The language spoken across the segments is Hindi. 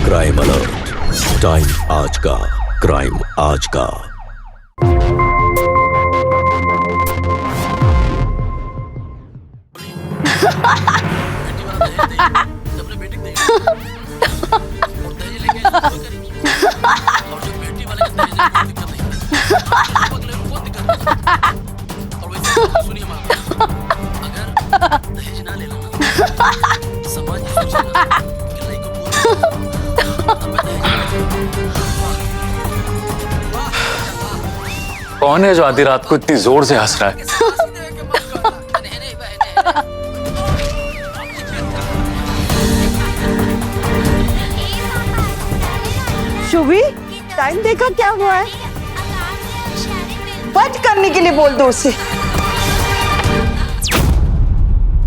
क्राइम अलर्ट, टाइम आज का, क्राइम आज का। कौन है जो आधी रात को इतनी जोर से हंस रहा है? शुभी, टाइम देखा क्या हुआ है? बंद करने के लिए बोल दो उसे।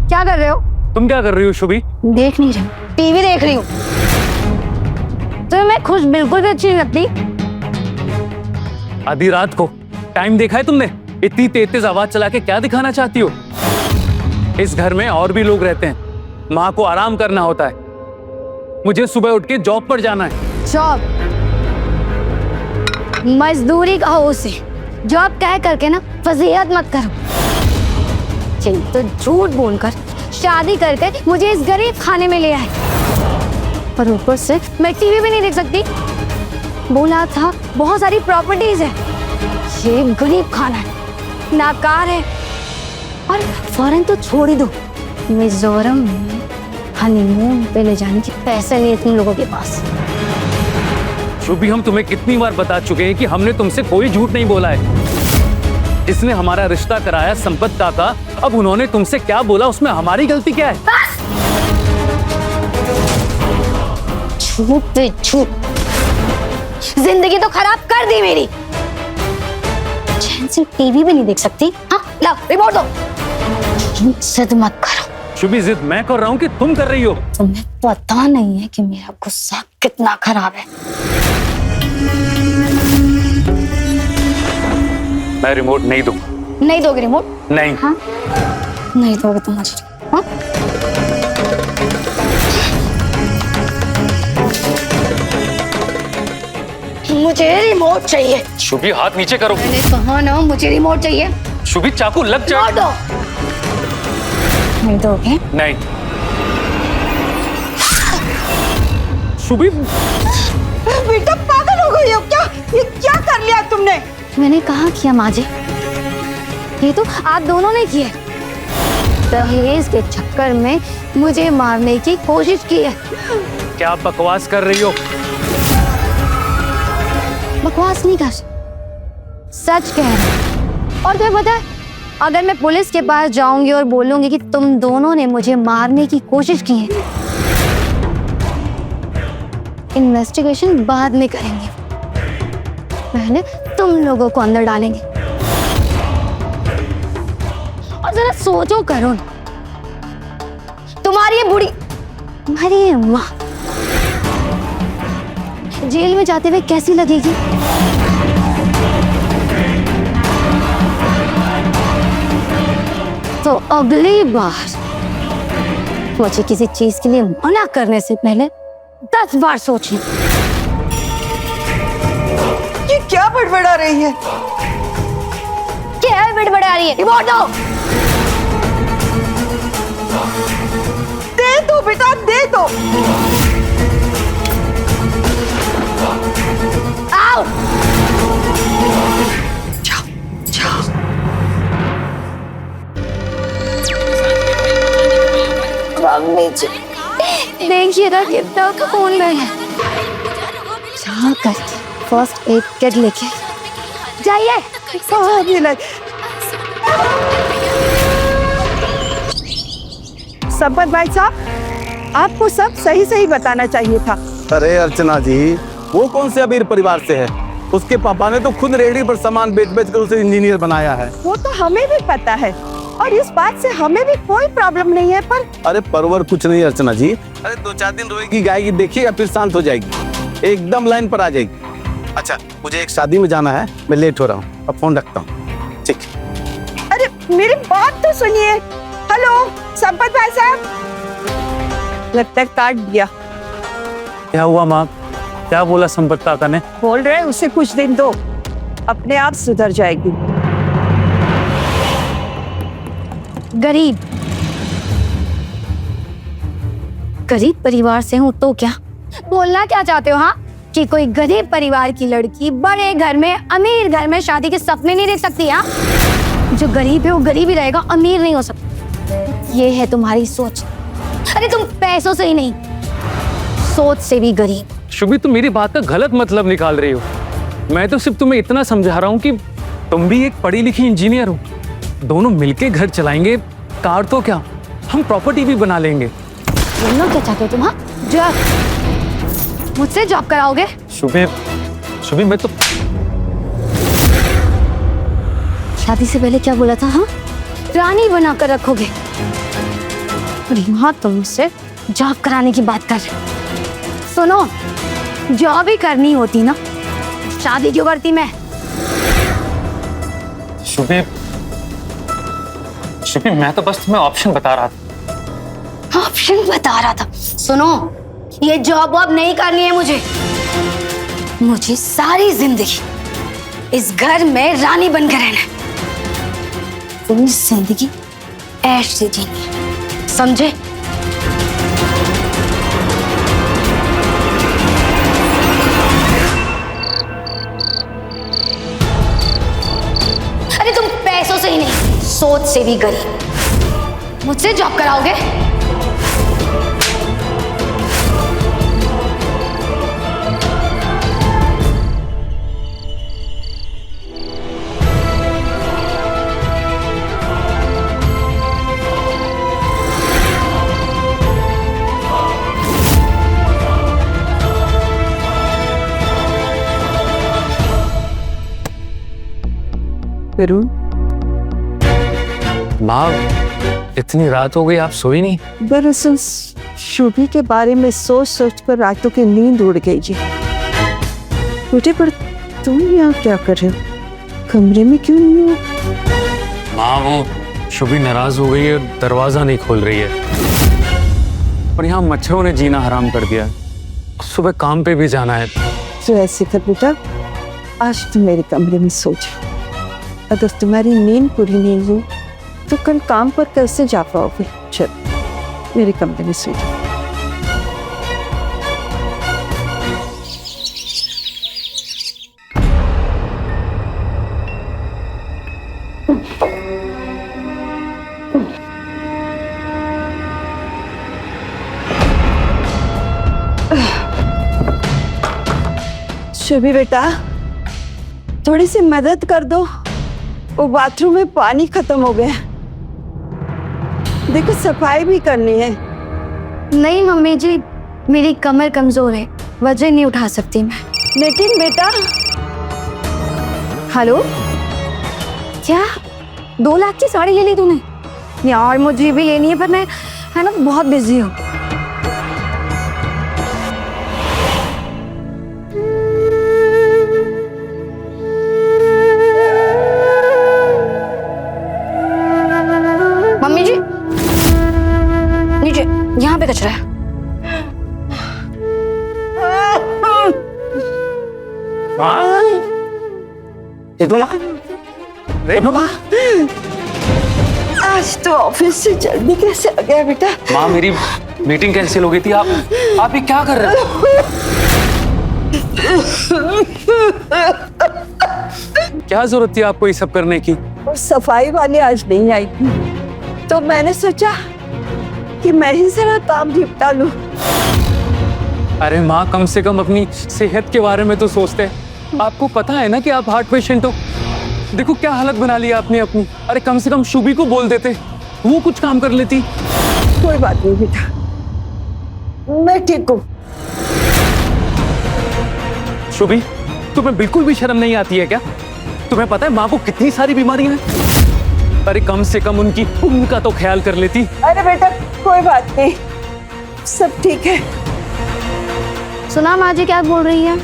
क्या कर रहे हो? तुम क्या कर रही हो शुभी? देख नहीं रही हूँ, टीवी देख रही हूँ। तो मैं खुश बिल्कुल भी अच्छी नहीं लगती। आधी रात को टाइम देखा है तुमने? इतनी तेज आवाज चला के क्या दिखाना चाहती हो? इस घर में और भी लोग रहते हैं, माँ को आराम करना होता है, मुझे सुबह उठ के जॉब पर जाना है। जॉब मजदूरी कहो उसे, जॉब कह करके ना फजीहत मत करो। चलिए तो झूठ बोलकर शादी करके मुझे इस गरीब खाने में ले आए, पर ऊपर से मैं टीवी भी नहीं देख सकती। बोला था बहुत सारी प्रॉपर्टीज है, ये गरीब खाना है, नाकार है। और फॉरेन तो छोड़ ही दो, मिजोरम में हनीमून पे ले जाने के पैसे नहीं है तुम लोगों के पास। शुभी, हम तुम्हें कितनी बार बता चुके हैं कि हमने तुमसे कोई झूठ नहीं बोला है। जिसने हमारा रिश्ता कराया संपत काका, अब उन्होंने तुमसे क्या बोला उसमें हमारी गलती क्या है? झूठ पे झूठ, जिंदगी तो खराब कर दी मेरी। चैन से टीवी भी नहीं देख सकती। हाँ लाओ रिमोट दो। जिद मत करो। शुभी, जिद मैं कर रहा हूँ कि तुम कर रही हो? तुम्हें पता नहीं है कि मेरा गुस्सा कितना खराब है। मैं रिमोट नहीं दूंगा। नहीं दोगे रिमोट? नहीं। हाँ नहीं दोगे तुम मुझे? हाँ मुझे रिमोट चाहिए। शुभी, हाथ नीचे करो। मैंने कहा ना मुझे रिमोट चाहिए। शुभी, चाकू लग जाए। दो। नहीं दोगे? नहीं। शुभी, बेटा पागल हो गई हो क्या? ये क्या कर लिया तुमने? मैंने कहा किया माजे, ये तो आप दोनों ने किया। दहेज के चक्कर में मुझे मारने की कोशिश की है। क्या बकवास कर रही हो? बकवास नहीं कर, सच कह रही हूं। और तुम्हें पता है, अगर मैं पुलिस के पास जाऊंगी और बोलूंगी कि तुम दोनों ने मुझे मारने की कोशिश की है, इन्वेस्टिगेशन बाद में करेंगे, पहले तुम लोगों को अंदर डालेंगे। और जरा सोचो करो, तुम्हारी ये बूढ़ी, तुम्हारी ये माँ जेल में जाते हुए कैसी लगेगी? तो अगली बार मुझे किसी चीज के लिए मना करने से पहले 10 बार सोचें। ये क्या बड़बड़ा रही है? क्या बड़बड़ा रही है? रिमोट दो। दे दो बेटा, दे दो। आओ। जाओ जाओ। देखिएगा कितना खून में है। जाकर फर्स्ट एड किट लेके जाइए। संपत भाई साहब, आपको सब सही सही बताना चाहिए था। अरे अर्चना जी, वो कौन से अमीर परिवार से है? उसके पापा ने तो खुद रेहड़ी पर सामान बेच बेच कर उसे इंजीनियर बनाया है। वो तो हमें भी पता है और इस बात से हमें भी कोई प्रॉब्लम नहीं है। पर अरे परवर कुछ नहीं अर्चना जी। अरे 2-4 दिन रोएगी गाएगी, देखिएगा फिर शांत हो जाएगी, एकदम लाइन पर आ जाएगी। अच्छा, मुझे एक शादी में जाना है, मैं लेट हो रहा हूँ, अब फोन रखता हूँ। ठीक। अरे मेरी बात तो सुनिए। हेलो संपत भाई साहब, लगता है काट दिया। क्या हुआ माँ? क्या बोला संपत काका ने? बोल रहे उसे कुछ दिन दो, अपने आप सुधर जाएगी। गरीब गरीब परिवार से हूँ तो क्या? बोलना क्या चाहते हो? हाँ, कि कोई गरीब परिवार की लड़की बड़े घर में अमीर घर में शादी के सपने नहीं देख सकती? हाँ, जो गरीब है वो गरीब ही रहेगा, अमीर नहीं हो सकता। ये है तुम्हारी सोच। अरे तुम पैसों से ही नहीं, सोच से भी गरीब। शुभी, तुम मेरी बात का गलत मतलब निकाल रही हो। मैं तो सिर्फ तुम्हें इतना समझा रहा हूँ कि तुम भी एक पढ़ी लिखी इंजीनियर हो। दोनों मिलके घर चलाएंगे, कार तो क्या, हम प्रॉपर्टी भी बना लेंगे। बोलना क्या चाहते हो तुम? हाँ, जॉब मुझसे जॉब कराओगे? शुभी मैं तो शादी से पहले क्या बोला था? हाँ, रानी बनाकर रखोगे, और यहाँ तुम मुझसे जॉब कराने की बात कर रहे हो। सुनो, जॉब ही करनी होती ना, शादी क्यों करती मैं? शुभी मैं तो बस तुम्हें ऑप्शन बता रहा था। ऑप्शन बता रहा था? सुनो, ये जॉब वॉब नहीं करनी है मुझे सारी जिंदगी इस घर में रानी बनकर रहना है। पूरी जिंदगी ऐश से जीनी है, समझे? अरे तुम पैसों से ही नहीं, सोच से भी गरीब। मुझसे जॉब कराओगे? वरुण, माँ, इतनी रात हो गई, आप सोई नहीं? दरअसल शुभी के बारे में सोच सोच कर रातों की नींद उड़ गई जी। बेटे, पर तुम यहाँ क्या कर रहे हो? कमरे में क्यों नहीं हो? माँ, वो शुभी नाराज हो गई है, दरवाजा नहीं खोल रही है, और यहाँ मच्छरों ने जीना हराम कर दिया। सुबह काम पे भी जाना है। तो ऐसे कर बेटा, आज तुम मेरे कमरे में सो जाओ। अगर तुम्हारी नींद पूरी नहीं हुई तो कल काम पर कैसे जा पाओगे? चल मेरे कमरे में सो जाओ। शुभी बेटा, थोड़ी सी मदद कर दो, वो बाथरूम में पानी खत्म हो गया। देखो, सफाई भी करनी है। नहीं मम्मी जी, मेरी कमर कमजोर है, वजन नहीं उठा सकती मैं। लेकिन बेटा। हेलो, क्या 2 लाख की साड़ी ले ली तूने? यार मुझे भी लेनी है, पर मैं है ना बहुत बिजी हूँ। मम्मी जी, नीचे यहाँ पे कचरा है। आज तो ऑफिस से जल्दी कैसे आ गया बेटा? माँ, मेरी मीटिंग कैंसिल हो गई थी। आप ये क्या कर रहे हो? क्या जरूरत थी आपको ये सब करने की? और सफाई वाले आज नहीं आई थी, तो मैंने सोचा कि मैं ही जरा काम निपटा लूं। अरे माँ, कम से कम अपनी सेहत के बारे में तो सोचते हैं। आपको पता है ना कि आप हार्ट पेशेंट हो। देखो क्या हालत बना लिया आपने अपनी। अरे कम से कम शुभी को बोल देते, वो कुछ काम कर लेती। कोई बात नहीं बेटा, मैं ठीक हूँ। शुभी, तुम्हें बिल्कुल भी शर्म नहीं आती है क्या? तुम्हें पता है माँ को कितनी सारी बीमारियां हैं? अरे कम से कम उनका तो ख्याल कर लेती। अरे बेटा कोई बात नहीं, सब ठीक है। सुना माँ जी क्या बोल रही है?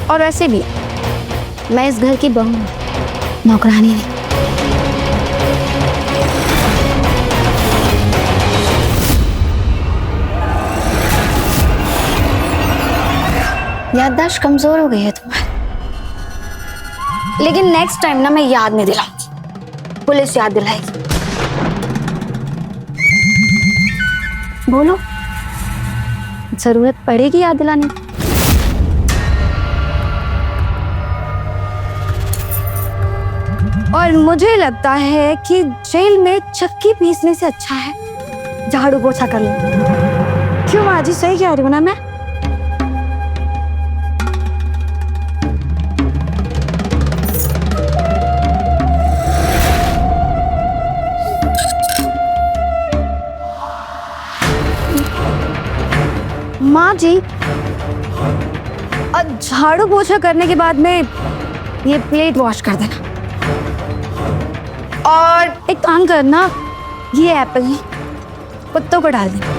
और वैसे भी मैं इस घर की बहू हूँ, नौकरानी नहीं। याददाश्त कमजोर हो गई है तुम्हारी। लेकिन नेक्स्ट टाइम ना मैं याद नहीं दिलाऊंगी, पुलिस याद दिलाएगी। बोलो, जरूरत पड़ेगी याद दिलाने की। और मुझे लगता है कि जेल में चक्की पीसने से अच्छा है झाड़ू पोछा कर लो। क्यों माँ जी, सही कह रही हूँ ना मैं? माँ जी, झाड़ू पोछा करने के बाद में ये प्लेट वॉश कर देना। और एक काम करना, ये एप्पल कुत्तों को डाल देना।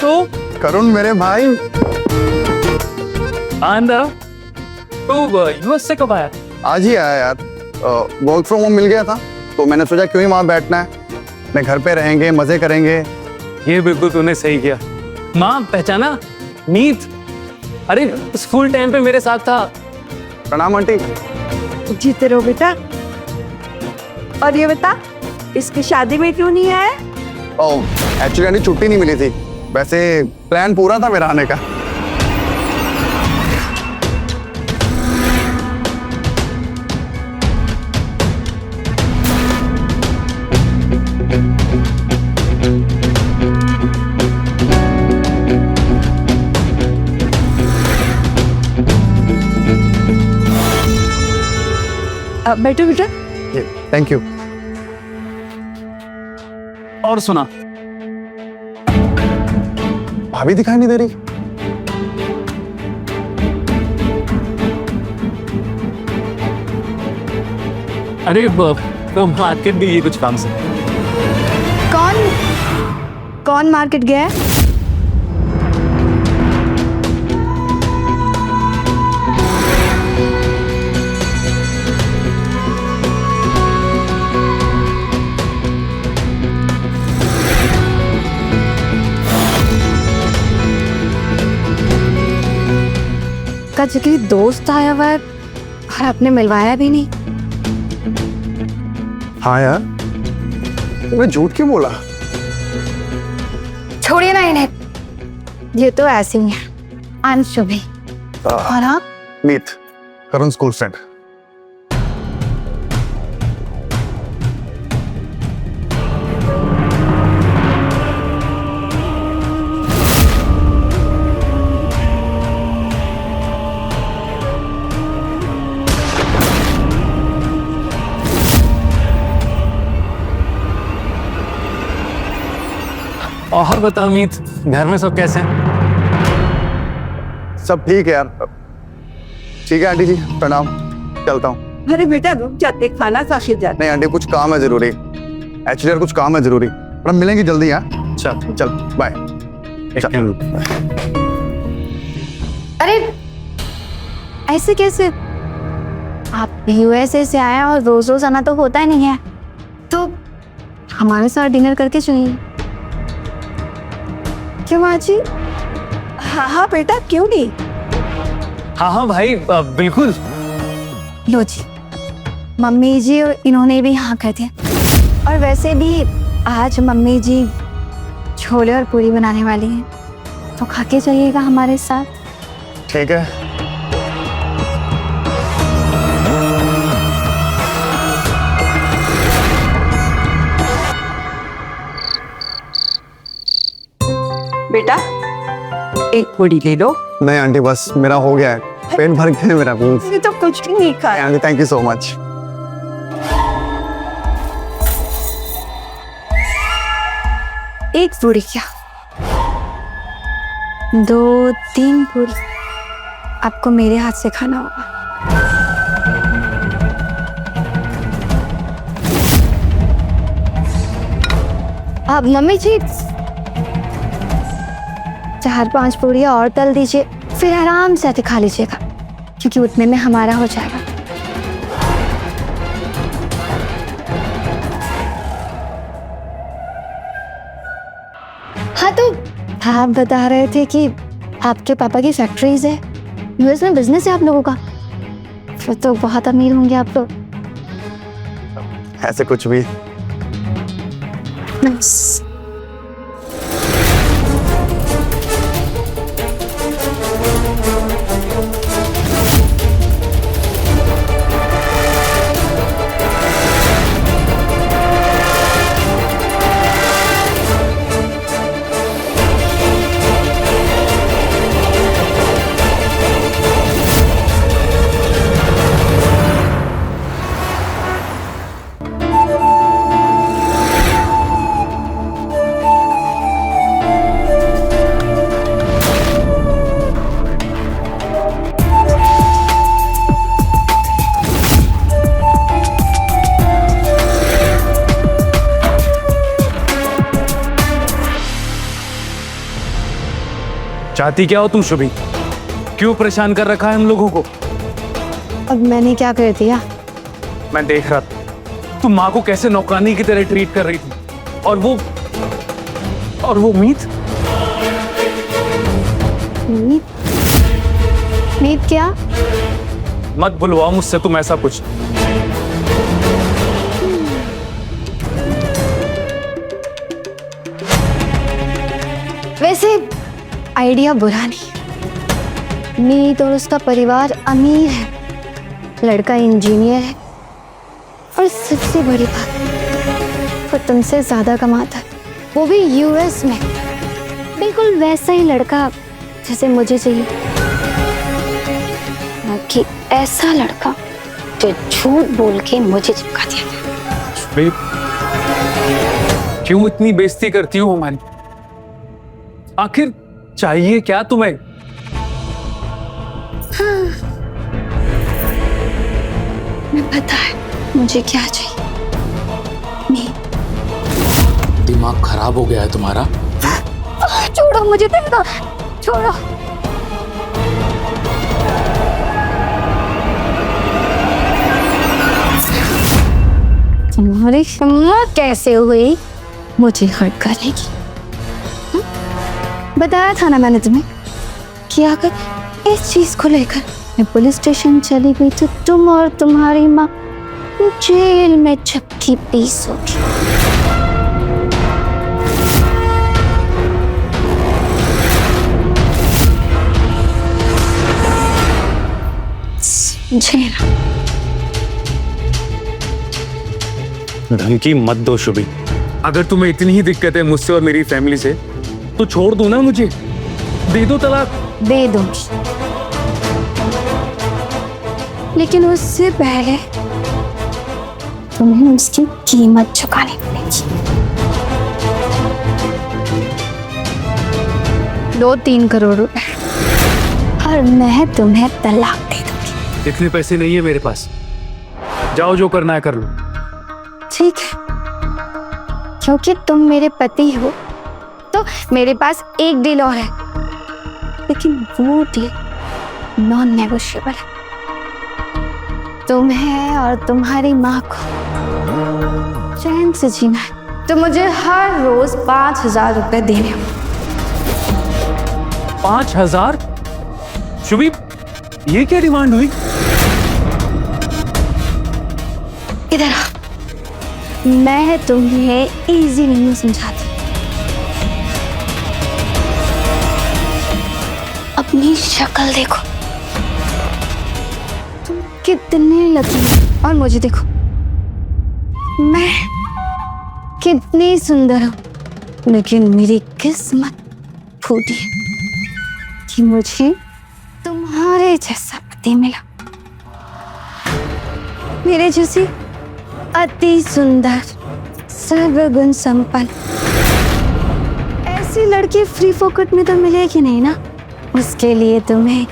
तो करुण मेरे भाई, अंदर तो यूएस से कब आया? आज ही आया यार। वर्क फ्रॉम होम मिल गया था तो मैंने सोचा क्यों ही वहां बैठना है, अपने घर पे रहेंगे, मजे करेंगे। ये बिल्कुल तूने सही किया। माँ पहचाना? मीत, अरे स्कूल टाइम पे मेरे साथ था। प्रणाम आंटी। जीते रहो बेटा। और ये बता, इसकी शादी में क्यों नहीं आया? ओह एक्चुअली आंटी छुट्टी नहीं मिली थी, वैसे प्लान पूरा था मेरा आने का। बैठो बेटा। Thank you. और सुना, भाभी दिखाई नहीं दे रही। अरे मार्केट भी ये कुछ काम से। कौन मार्केट गया है? का जिक्र दोस्त आया हुआ है और आपने मिलवाया भी नहीं। हाँ यार, तुमने झूठ क्यों बोला? छोड़िए ना इन्हें, ये तो ऐसे ही है। I am Shubhi. और आप? मीत, करुण स्कूल फ्रेंड। और बता मीत, घर में सब कैसे हैं? सब ठीक है यार। ठीक है आंटी जी, प्रणाम, चलता हूँ। अरे बेटा रुक जाते, खाना साखिर जाते। नहीं आंटी, कुछ काम है जरूरी। एक्चुअली यार कुछ काम है जरूरी, पर हम मिलेंगे जल्दी। हाँ चल चल, बाय। अरे ऐसे कैसे? आप यूएसए से आए और रोज रोज आना तो होता ही नहीं है, तो हमारे साथ डिनर करके चलिए। क्यों माँ जी? हाँ बेटा, क्यों नहीं। हाँ भाई, बिल्कुल। लो जी, मम्मी जी और इन्होंने भी हाँ कह दिया। और वैसे भी आज मम्मी जी छोले और पूरी बनाने वाली हैं, तो खा के चलिएगा हमारे साथ। ठीक है। बेटा एक पूरी ले लो। नहीं आंटी, बस मेरा हो गया है, पेट भर गया है मेरा। ये तो कुछ भी नहीं खाया। Aunty thank you so much. एक पूरी क्या 2-3 पूरी आपको मेरे हाथ से खाना होगा। अब मम्मी जी 4-5 पूरियां और तल दीजिए, फिर आराम से आके खा लीजिएगा, क्योंकि उतने में हमारा हो जाएगा। हाँ, तो आप बता रहे थे कि आपके पापा की फैक्ट्रीज है, यूएस में बिजनेस है आप लोगों का, फिर तो बहुत अमीर होंगे आप लोग। ऐसे कुछ भी। Nice. चाहती क्या हो तुम शुभी? क्यों परेशान कर रखा है हम लोगों को? अब मैंने क्या कर दिया? मैं देख रहा था तुम माँ को कैसे नौकरानी की तरह ट्रीट कर रही थी, और वो मीत। मीत क्या? मत बुलवाओ मुझसे तुम ऐसा कुछ। वैसे आइडिया बुरा नहीं। मीत और उसका परिवार अमीर है, लड़का इंजीनियर है, और सबसे बड़ी बात वो तुमसे ज्यादा कमाता है, वो भी यूएस में। बिल्कुल वैसा ही लड़का जैसे मुझे चाहिए, बाकी ऐसा लड़का जो झूठ बोल के मुझे चिपका दिया। क्यों इतनी बेइज्जती करती हो हमारी? आखिर चाहिए क्या तुम्हें? हाँ, मैं पता है मुझे क्या चाहिए। दिमाग खराब हो गया है तुम्हारा? छोड़ो मुझे, देखो, छोड़ो। तुम्हारी हिम्मत कैसे हुई मुझे हर्ट करने की? बताया था ना मैंने तुम्हें कि अगर इस चीज को लेकर मैं पुलिस स्टेशन चली गई तो तुम और तुम्हारी माँ जेल में चपटी पीसोगी। समझे ना? धमकी मत दो शुभी। अगर तुम्हें इतनी ही दिक्कत है मुझसे और मेरी फैमिली से, तो छोड़ दो ना मुझे, दे दो तलाक। दे दूंगी, लेकिन उससे पहले तुम्हें उसकी कीमत चुकानी पड़ेगी। 2-3 करोड़ रुपए, और मैं तुम्हें तलाक दे दूंगी। इतने पैसे नहीं है मेरे पास, जाओ जो करना है कर लो। ठीक है, क्योंकि तुम मेरे पति हो तो मेरे पास एक डील और है, लेकिन वो डील नॉन नेगोशिएबल है। तुम्हें और तुम्हारी माँ को चैन से जीना है तो मुझे हर रोज 5,000 रुपए देने होंगे। 5,000? शुभी, ये क्या डिमांड हुई? इधर आओ, मैं तुम्हें इजी नहीं समझाती। अपनी शक्ल देखो, तुम कितने लकी हो, और मुझे देखो, मैं कितनी सुंदर हूँ, लेकिन मेरी किस्मत फूटी है कि मुझे तुम्हारे जैसा पति मिला। मेरे जैसी अति सुंदर, सर्वगुण संपन्न, जैसी लड़की फ्री फोकट में तो मिलेगी नहीं ना, उसके लिए तुम्हें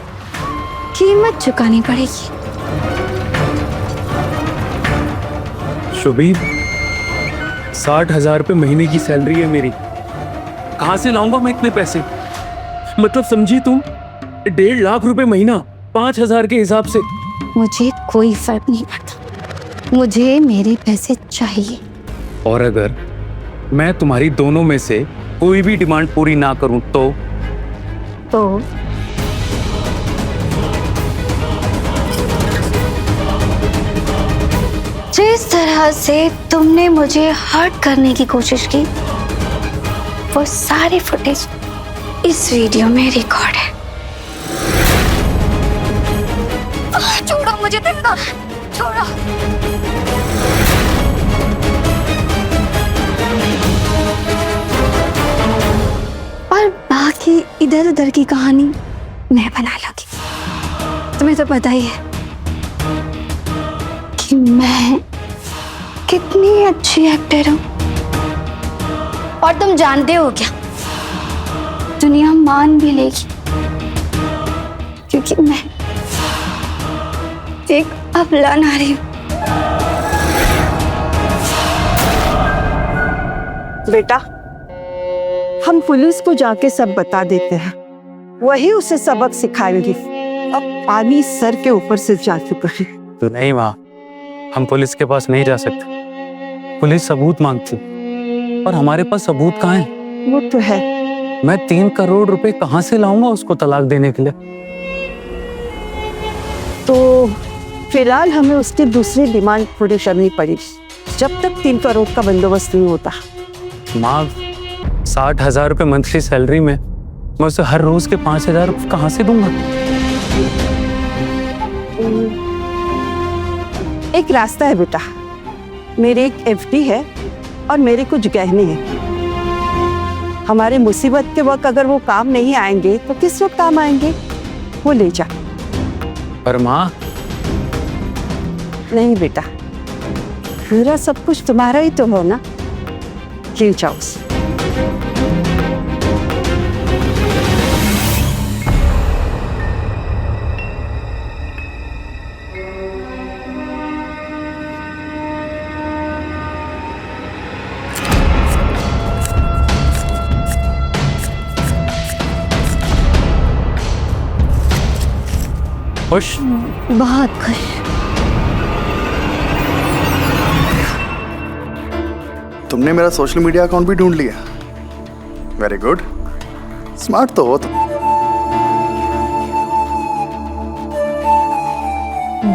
कीमत चुकानी पड़ेगी। शुभी, 60,000 रुपये महीने की सैलरी है मेरी, कहाँ से लाऊंगा मैं इतने पैसे? मतलब समझी तुम, 1.5 लाख रुपए महीना 5,000 के हिसाब से। मुझे कोई फर्क नहीं पड़ता, मुझे मेरे पैसे चाहिए। और अगर मैं तुम्हारी दोनों में से कोई भी डिमांड पूरी ना करूं तो जिस तरह से तुमने मुझे हर्ट करने की कोशिश की, वो सारी फुटेज इस वीडियो में रिकॉर्ड है। छोड़ो मुझे, देखो, छोड़ो। और बाकी इधर उधर की कहानी मैं बना लूंगी। तुम्हें तो पता ही है कि मैं कितनी अच्छी एक्टर हूं। और तुम जानते हो क्या, दुनिया मान भी लेगी, क्योंकि मैं एक अबला नारी हूं। बेटा, हम पुलिस को जाके सब बता देते हैं, वही उसे सबक सिखाएंगी। अब पानी सर के ऊपर से जा चुका है। तो नहीं माँ, हम पुलिस के पास नहीं जा सकते, पुलिस सबूत मांगती और हमारे पास सबूत कहाँ है? वो तो है। मैं 3 करोड़ रुपए कहाँ से लाऊंगा उसको तलाक देने के लिए? तो फिलहाल हमें उसकी दूसरी डिमांड पूरी करनी पड़ेगी, जब तक 3 करोड़ का बंदोबस्त नहीं होता। माँ, 60,000 रुपये मंथली सैलरी में मैं उसे हर रोज के 5,000 कहाँ से दूंगा? एक रास्ता है बेटा, मेरी एक FD है और मेरे कुछ गहने हैं। हमारे मुसीबत के वक्त अगर वो काम नहीं आएंगे तो किस वक्त काम आएंगे? वो ले जा। पर माँ, नहीं बेटा, पूरा सब कुछ तुम्हारा ही तो हो ना, ले जाओ उसे। खुश? बहुत खुश। तुमने मेरा सोशल मीडिया अकाउंट भी ढूंढ लिया। वेरी गुड, स्मार्ट तो हो तुम।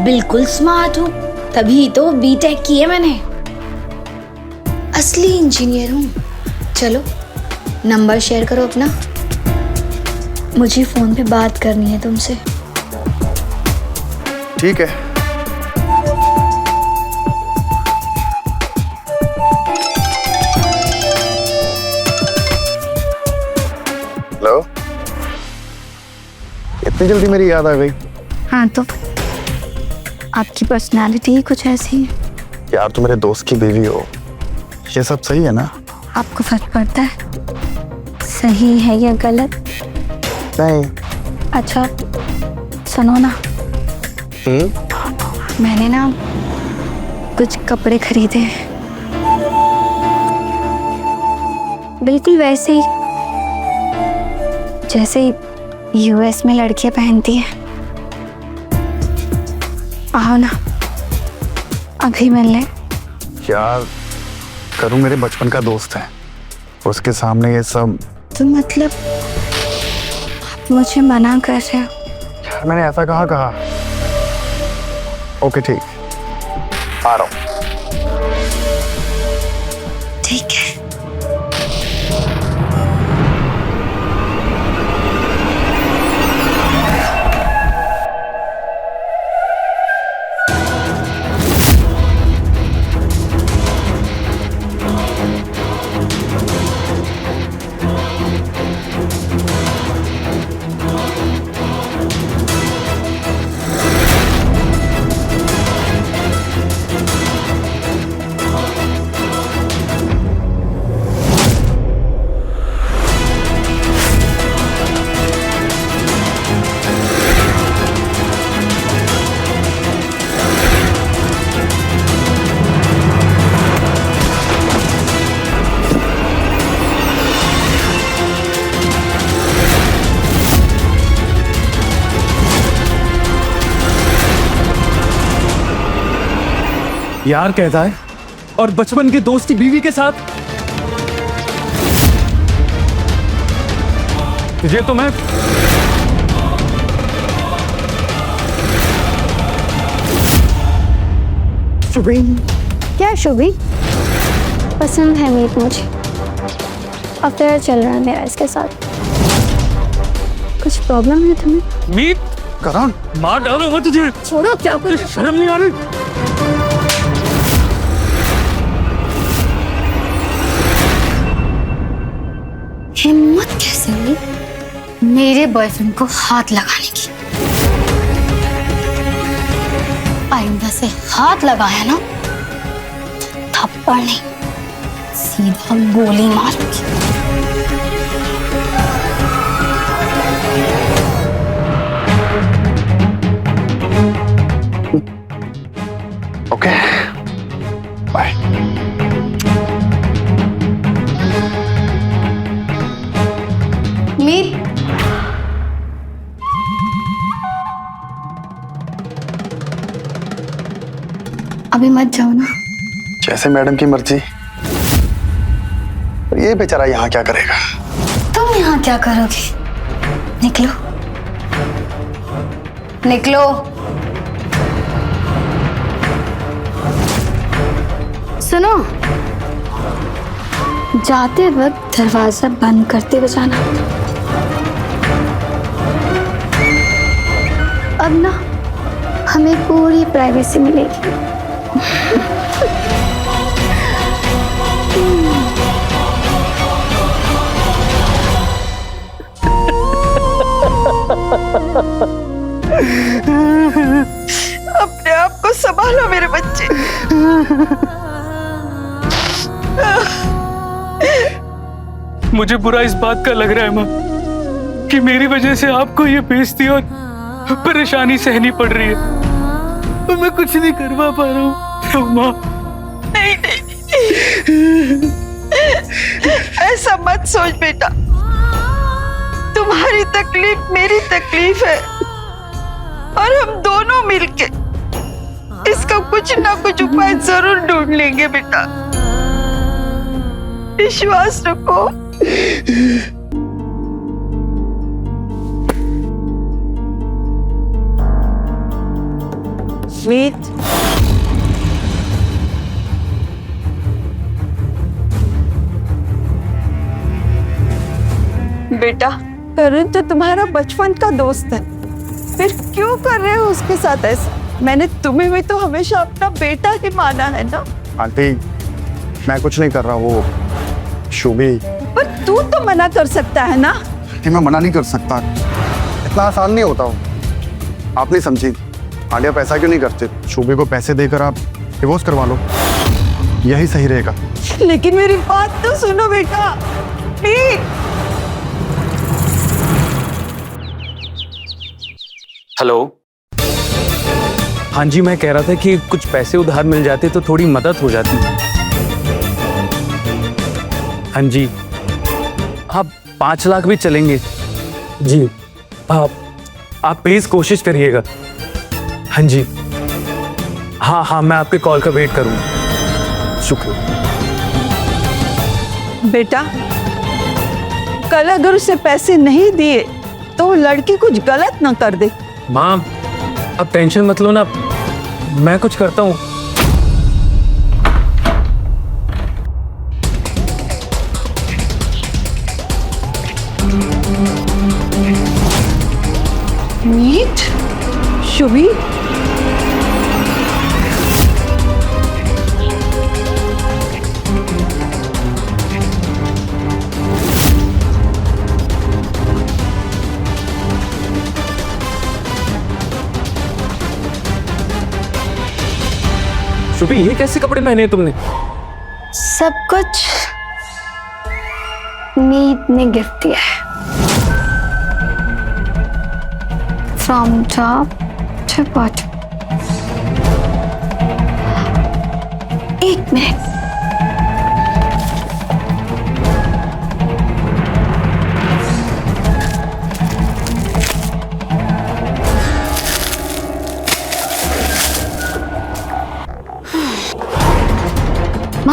बिल्कुल स्मार्ट हूँ, तभी तो बीटेक की है मैंने। असली इंजीनियर हूँ। चलो नंबर शेयर करो अपना, मुझे फोन पे बात करनी है तुमसे। ठीक है, हेलो। इतनी जल्दी मेरी याद आ गई? हाँ, तो आपकी पर्सनालिटी ही कुछ ऐसी है। यार, तुम मेरे दोस्त की बीवी हो, ये सब सही है ना? आपको फर्क पड़ता है सही है या गलत? नहीं। अच्छा सुनो ना, मैंने ना कुछ कपड़े खरीदे हैं, बिल्कुल वैसे ही जैसे US में लड़कियां पहनती हैं। आओ ना अभी मिलने। यार, करूँ मेरे बचपन का दोस्त है, उसके सामने ये सब। तो मतलब आप मुझे मना कर रहे हो? यार, मैंने ऐसा कहा। ओके ठीक, आ रहा हूँ। ठीक है। यार कहता है और बचपन के दोस्त की बीवी के साथ। ये तो मैं शुभी, क्या शुभी? पसंद है मीत मुझे। अफेयर चल रहा है मेरा इसके साथ। कुछ प्रॉब्लम है तुम्हें? मीत करण, मार डालूंगा तुझे। छोड़ो, क्या कुछ शर्म नहीं आ रही? हिम्मत कैसे हुई मेरे बॉयफ्रेंड को हाथ लगाने की? आइंदा से हाथ लगाया ना, थप्पड़ नहीं, सीधा गोली मारूंगी। Okay, bye. मीत, अभी मत जाओ ना। जैसे मैडम की मर्जी। ये बेचारा यहाँ क्या करेगा? तुम यहाँ क्या करोगे? निकलो, निकलो। सुनो, जाते वक्त दरवाजा बंद करते हुए जाना। अब ना हमें पूरी प्राइवेसी मिलेगी। अपने आप को संभालो मेरे बच्चे। मुझे बुरा इस बात का लग रहा है माँ कि मेरी वजह से आपको ये बेइज्जती और परेशानी सहनी पड़ रही है। तो मैं कुछ नहीं करवा पा रहा हूँ माँ। नहीं नहीं, ऐसा मत सोच बेटा। तुम्हारी तकलीफ मेरी तकलीफ है और हम दोनों मिलके इसका कुछ ना कुछ उपाय जरूर ढूंढ लेंगे बेटा। विश्वास रखो। मीत, बेटा करण तो तुम्हारा बचपन का दोस्त है, फिर क्यों कर रहे हो उसके साथ ऐसा? मैंने तुम्हें भी तो हमेशा अपना बेटा ही माना है ना। आंटी, मैं कुछ नहीं कर रहा। वो शुभी। पर तू तो मना कर सकता है ना। मैं मना नहीं कर सकता, इतना आसान नहीं होता। आप नहीं समझी। आलिया पैसा क्यों नहीं करते? शुभी को पैसे देकर आप डिवोर्स करवा लो, यही सही रहेगा। लेकिन मेरी बात तो सुनो बेटा। प्लीज। हेलो। हाँ जी, मैं कह रहा था कि कुछ पैसे उधार मिल जाते तो थोड़ी मदद हो जाती। हाँ जी, हाँ 5 लाख भी चलेंगे जी। आप प्लीज कोशिश करिएगा। हाँ जी, हाँ मैं आपके कॉल का वेट करूंगा। शुक्रिया बेटा। कल अगर उसे पैसे नहीं दिए तो वो लड़की कुछ गलत ना कर दे। माँ, अब टेंशन मत लो ना, मैं कुछ करता हूँ। मीत, शुभी, शुभी, ये कैसे कपड़े पहने हैं तुमने? सब कुछ मीत ने गिफ्ट दिया है। From top to bottom. एक मिनट,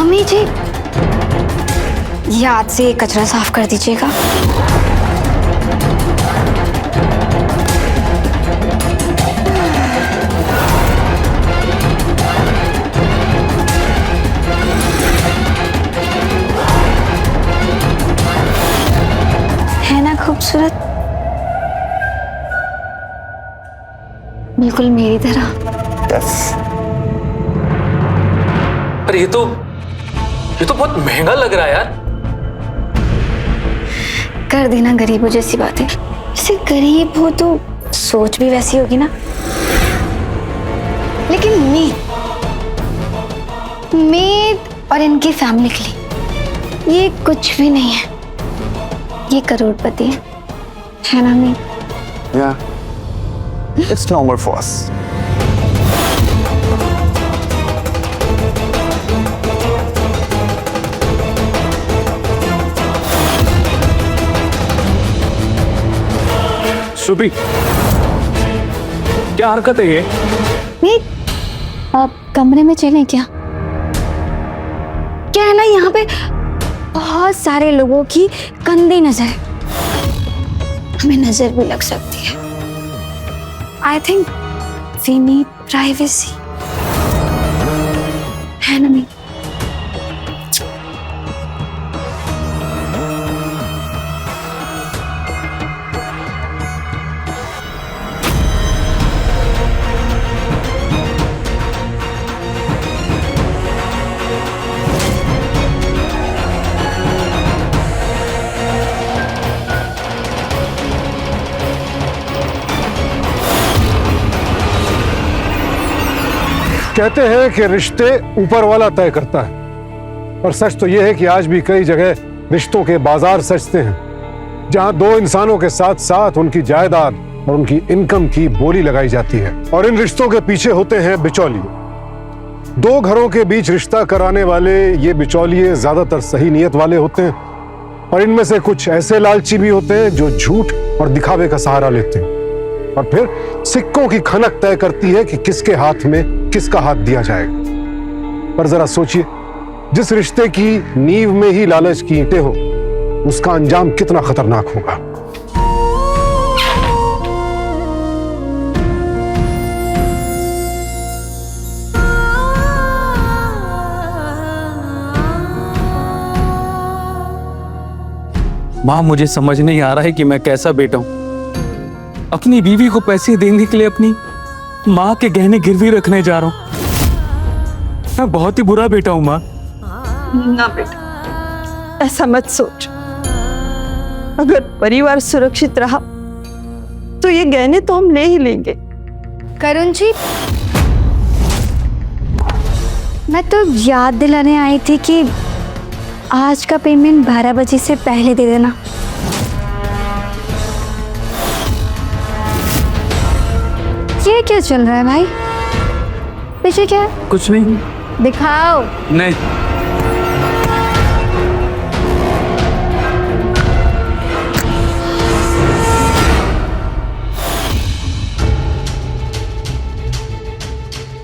मम्मी जी, याद से कचरा साफ कर दीजिएगा। है ना खूबसूरत, बिल्कुल मेरी तरह। पर ये तो बहुत महंगा लग रहा है यार। कर देना गरीबों जैसी बातें। जैसे गरीब हो तो सोच भी वैसी होगी ना। लेकिन मेद और इनकी फैमिली के लिए ये कुछ भी नहीं है। ये करोड़पति है ना मीत? Yeah, it's normal for us. Shubhi, क्या हरकत है ये? मीत, आप कमरे में चलें क्या? क्या है ना, यहाँ पे बहुत सारे लोगों की गंदी नजर है, हमें नजर भी लग सकती है। I think we need privacy, है ना मीत? कहते हैं कि रिश्ते ऊपर वाला तय करता है, और सच तो यह है कि आज भी कई जगह रिश्तों के बाजार सजते हैं, जहां दो इंसानों के साथ साथ उनकी जायदाद और उनकी इनकम की बोली लगाई जाती है। और इन रिश्तों के पीछे होते हैं बिचौलिए। दो घरों के बीच रिश्ता कराने वाले ये बिचौलिए ज्यादातर सही नियत वाले होते हैं, और इनमें से कुछ ऐसे लालची भी होते हैं जो झूठ और दिखावे का सहारा लेते हैं, और फिर सिक्कों की खनक तय करती है कि किसके हाथ में किसका हाथ दिया जाएगा। पर जरा सोचिए, जिस रिश्ते की नींव में ही लालच की ईंटें हो, उसका अंजाम कितना खतरनाक होगा। माँ, मुझे समझ नहीं आ रहा है कि मैं कैसा बेटा हूं। अपनी बीवी को पैसे देने के लिए अपनी माँ के गहने गिरवी रखने जा रहा हूं। मैं बहुत ही बुरा बेटा हूं माँ। ना बेटा, ऐसा मत सोच। अगर परिवार सुरक्षित रहा तो ये गहने तो हम ले ही लेंगे। करुण जी, मैं तो याद दिलाने आई थी कि आज का पेमेंट 12 बजे से पहले दे देना। ये क्या चल रहा है भाई? पीछे क्या है? कुछ नहीं। दिखाओ। नहीं।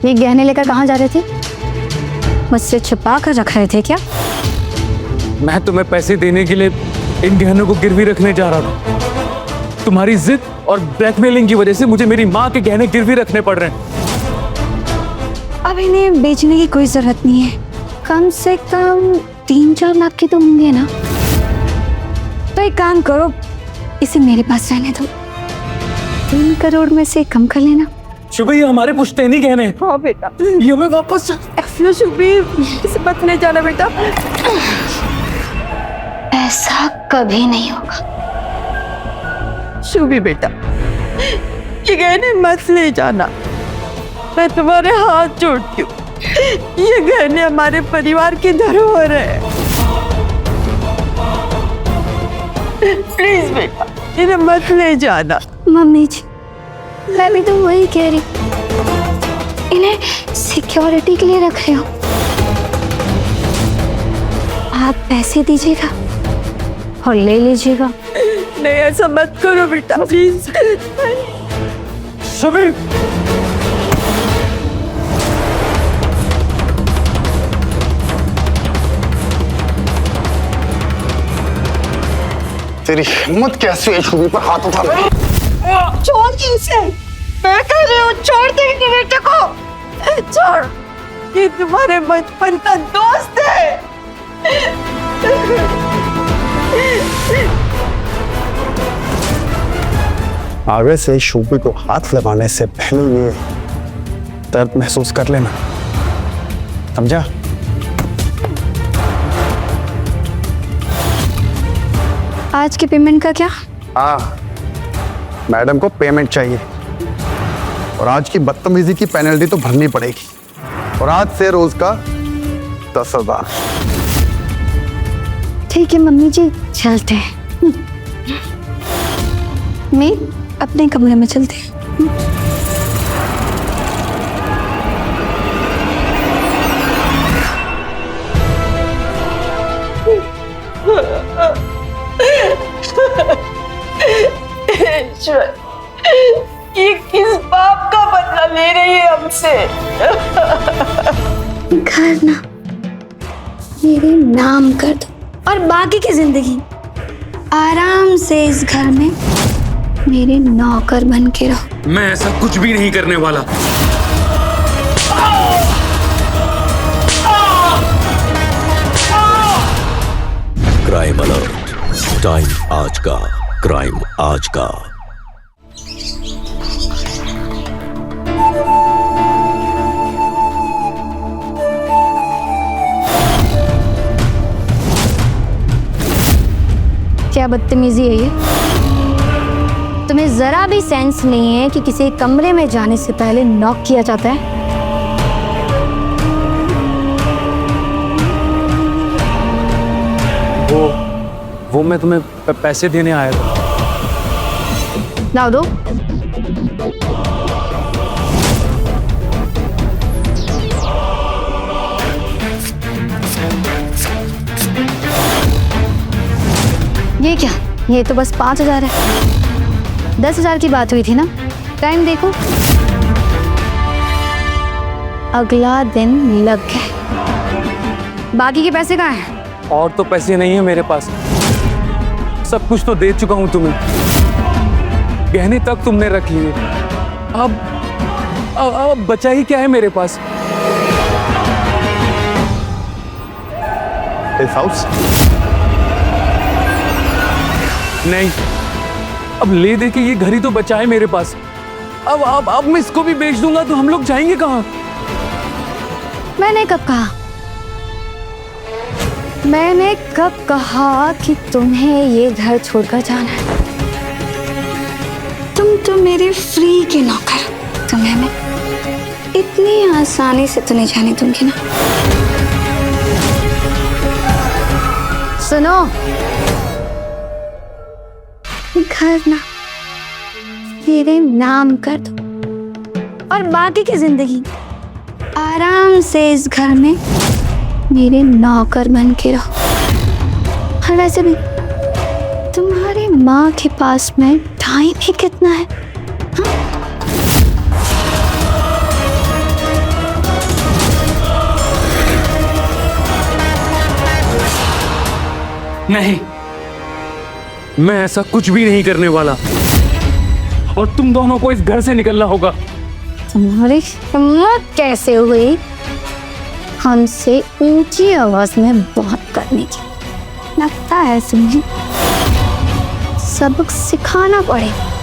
ये गहने लेकर कहाँ जा रहे थे? मुझसे छुपा कर रख रहे थे क्या? मैं तुम्हें पैसे देने के लिए इन गहनों को गिरवी रखने जा रहा था। तुम्हारी जिद और ब्लैकमेलिंग की वजह से मुझे मेरी माँ के गहने गिरवी रखने पड़ रहे हैं। अब इन्हें बेचने की कोई जरूरत नहीं है। कम से कम 3-4 लाख के तो होंगे ना। तो एक काम करो, इसे मेरे पास रहने दो। 3 करोड़ में से कम कर लेना। शुभी, ये हमारे पुश्तैनी गहने हैं। हाँ बेटा, ये हमें वापस शुभी, इसे मत ले जाना बेटा। ऐसा कभी नहीं होगा। शुभी बेटा, ये गहने मत ले जाना। मैं तुम्हारे हाथ जोड़ती हूँ। ये गहने हमारे परिवार की धरोहर है। प्लीज बेटा, इन्हें मत ले जाना। मम्मी जी, मैं भी तो वही कह रही। इन्हें सिक्योरिटी के लिए रख रहे हो। आप पैसे दीजिएगा और ले लीजिएगा। नहीं, ऐसा मत करो बेटा, प्लीज। शुभी, तेरी हिम्मत कैसे हुई छुबी पर हाथ उठा ले? छोड़ इसे, मैं कह रही हूँ छोड़ दे इन बेटे को, छोड़, ये तुम्हारे बचपन का दोस्त है। आगे से शोभी को हाथ लगाने से पहले ये दर्द महसूस कर लेना, समझा? आज की पेमेंट का क्या? हाँ, मैडम को पेमेंट चाहिए और आज की बदतमीजी की पेनल्टी तो भरनी पड़ेगी और आज से रोज का 10,000। ठीक है मम्मी जी, चलते हैं। मैं अपने कमरे में चलते हैं। ईश्वर, ये किस बाप का बदला ले रही है हमसे? घर ना मेरे नाम कर दो और बाकी की जिंदगी आराम से इस घर में मेरे नौकर बन के रहो। मैं ऐसा कुछ भी नहीं करने वाला। क्राइम अलर्ट, टाइम आज का, क्राइम आज का। क्या बदतमीजी है ये? तुम्हें जरा भी सेंस नहीं है कि किसी कमरे में जाने से पहले नॉक किया जाता है? वो मैं तुम्हें पैसे देने आया था। लाओ दो। ये क्या? ये तो बस 5,000 है। 10,000 की बात हुई थी ना? टाइम देखो, अगला दिन लग गए। बाकी के पैसे कहाँ हैं? और तो पैसे नहीं है मेरे पास, सब कुछ तो दे चुका हूं तुम्हें, गहने तक तुमने रख लिए। अब बचा ही क्या है मेरे पास? इस हाउस नहीं, अब ले दे के ये घर ही तो बचा है मेरे पास। अब मैं इसको भी बेच दूंगा तो हम लोग जाएंगे कहाँ? मैंने कब कहा? मैंने कब कहा कि तुम्हें ये घर छोड़कर जाना है? तुम तो मेरे फ्री के नौकर, तुम्हें मैं इतनी आसानी से तो नहीं जाने दूंगी ना। सुनो, घर ना मेरे नाम कर दो और बाकी की जिंदगी आराम से इस घर में मेरे नौकर बन के रहो। और वैसे भी तुम्हारी माँ के पास में टाइम ही कितना है? नहीं, मैं ऐसा कुछ भी नहीं करने वाला और तुम दोनों को इस घर से निकलना होगा। तुम्हारी हिम्मत कैसे हुई हमसे ऊंची आवाज में बात करने की? लगता है तुम्हें सबक सिखाना पड़ेगा।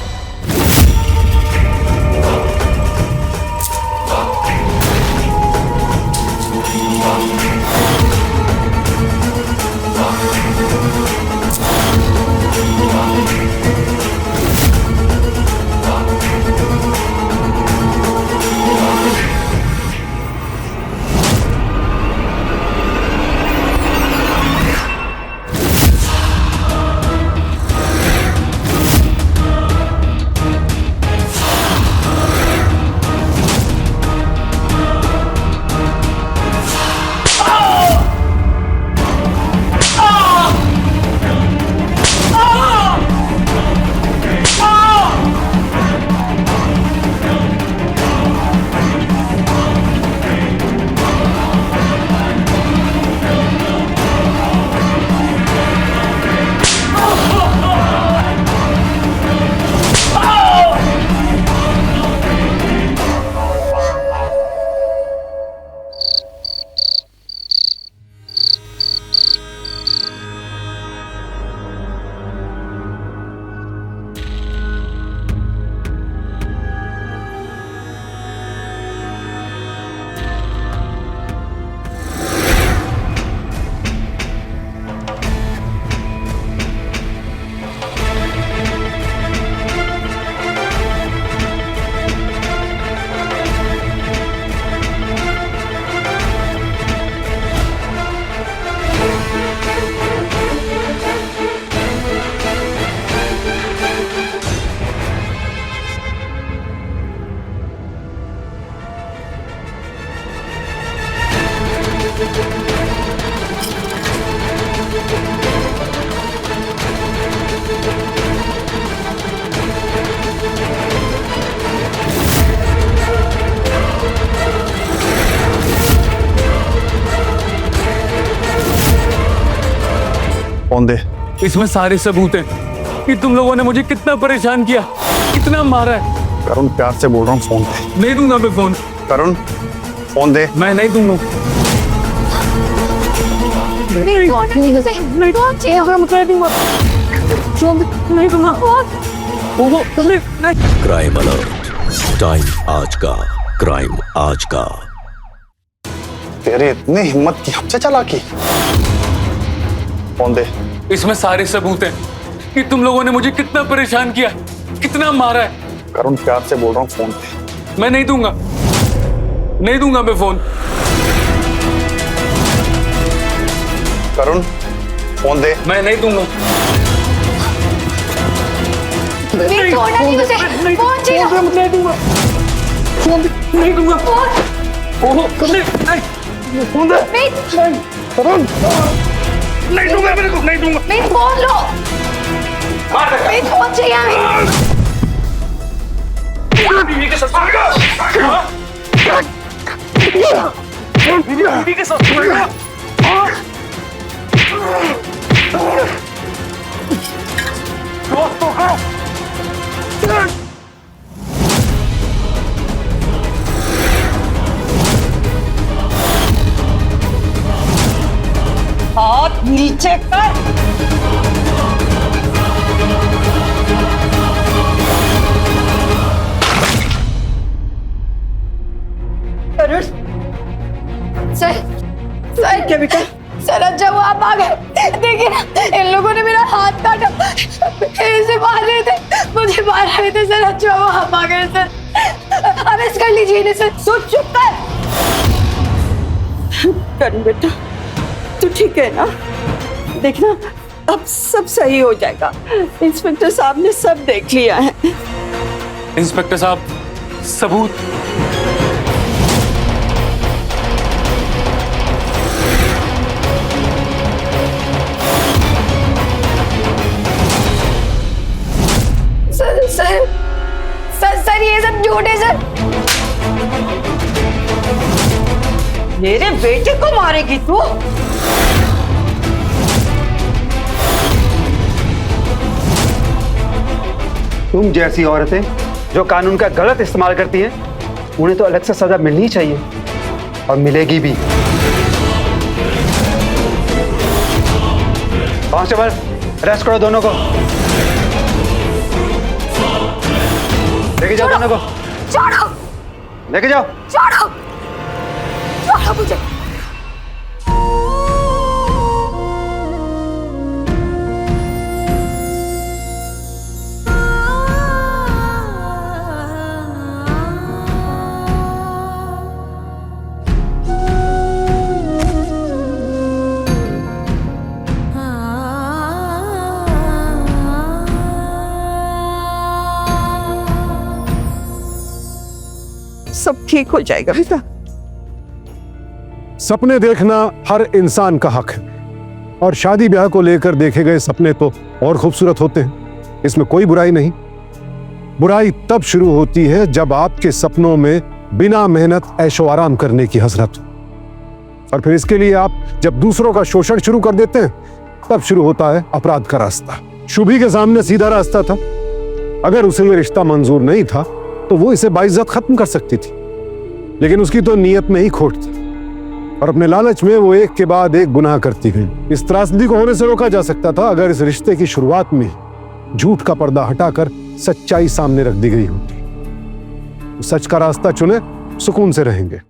फोन दे। इसमें सारे सबूत हैं कि तुम लोगों ने मुझे कितना परेशान किया, कितना मारा है। करुण प्यार से बोल रहा हूँ, फोन दे। नहीं दूंगा मैं फोन। करुण फोन दे। मैं नहीं दूंगा। नहीं दूंगा। क्राइम अलर्ट, टाइम आज का, क्राइम आज का। तेरी इतनी हिम्मत की हमसे चालाकी। फोन दे। इसमें सारे सबूत हैं कि तुम लोगों ने मुझे कितना परेशान किया, कितना मारा है। करुण प्यार से बोल रहा हूँ, फोन दे। मैं नहीं दूंगा, नहीं दूंगा मैं फोन। करुण फोन दे। मैं नहीं दूंगा। छोड़ना नहीं मुझे। फोन चाहिए। नहीं दूंगा फोन, नहीं दूंगा फोन। ओहो नहीं, फोन दे। करुण नहीं दूंगा, मेरे को नहीं दूंगा। नहीं फोन लो। नहीं फोन चाहिए हमें। बीवी के साथ सोएगा? बीवी के साथ सोएगा? दोस्तों का हाथ नीचे कर। सर क्या बेटा? सर अच्छा वो आप आ गए। देखिए ना, इन लोगों ने मेरा हाथ काटा, इसे मार रहे थे, मुझे मार रहे थे। सर अच्छा वो आप आ गए। सर अरेस्ट कर लीजिए इन्हें। सर सोच चुप कर बेटा, तू ठीक है ना? देखना अब सब सही हो जाएगा। इंस्पेक्टर साहब ने सब देख लिया है। इंस्पेक्टर साहब, सबूत। सर ये सब झूठ है। सर मेरे बेटे को मारेगी तू? तुम जैसी औरतें जो कानून का गलत इस्तेमाल करती हैं, उन्हें तो अलग से सजा मिलनी चाहिए और मिलेगी भी। कांस्टेबल, अरेस्ट करो दोनों को। लेके जाओ दोनों को। छोड़ो, लेके जाओ। छोड़ो, छोड़ो मुझे। सब ठीक हो जाएगा बेटा। सपने देखना हर इंसान का हक है और शादी ब्याह को लेकर देखे गए सपने तो और खूबसूरत होते हैं, इसमें कोई बुराई नहीं। बुराई तब शुरू होती है जब आपके सपनों में बिना मेहनत ऐशो आराम करने की हसरत हो और फिर इसके लिए आप जब दूसरों का शोषण शुरू कर देते हैं, तब शुरू होता है अपराध का रास्ता। शुभी के सामने सीधा रास्ता था। अगर उसे ये रिश्ता मंजूर नहीं था तो वो इसे बाइज्जत खत्म कर सकती थी, लेकिन उसकी तो नीयत में ही खोट थी और अपने लालच में वो एक के बाद एक गुनाह करती गई। इस त्रासदी को होने से रोका जा सकता था अगर इस रिश्ते की शुरुआत में झूठ का पर्दा हटाकर सच्चाई सामने रख दी गई होती। सच का रास्ता चुने, सुकून से रहेंगे।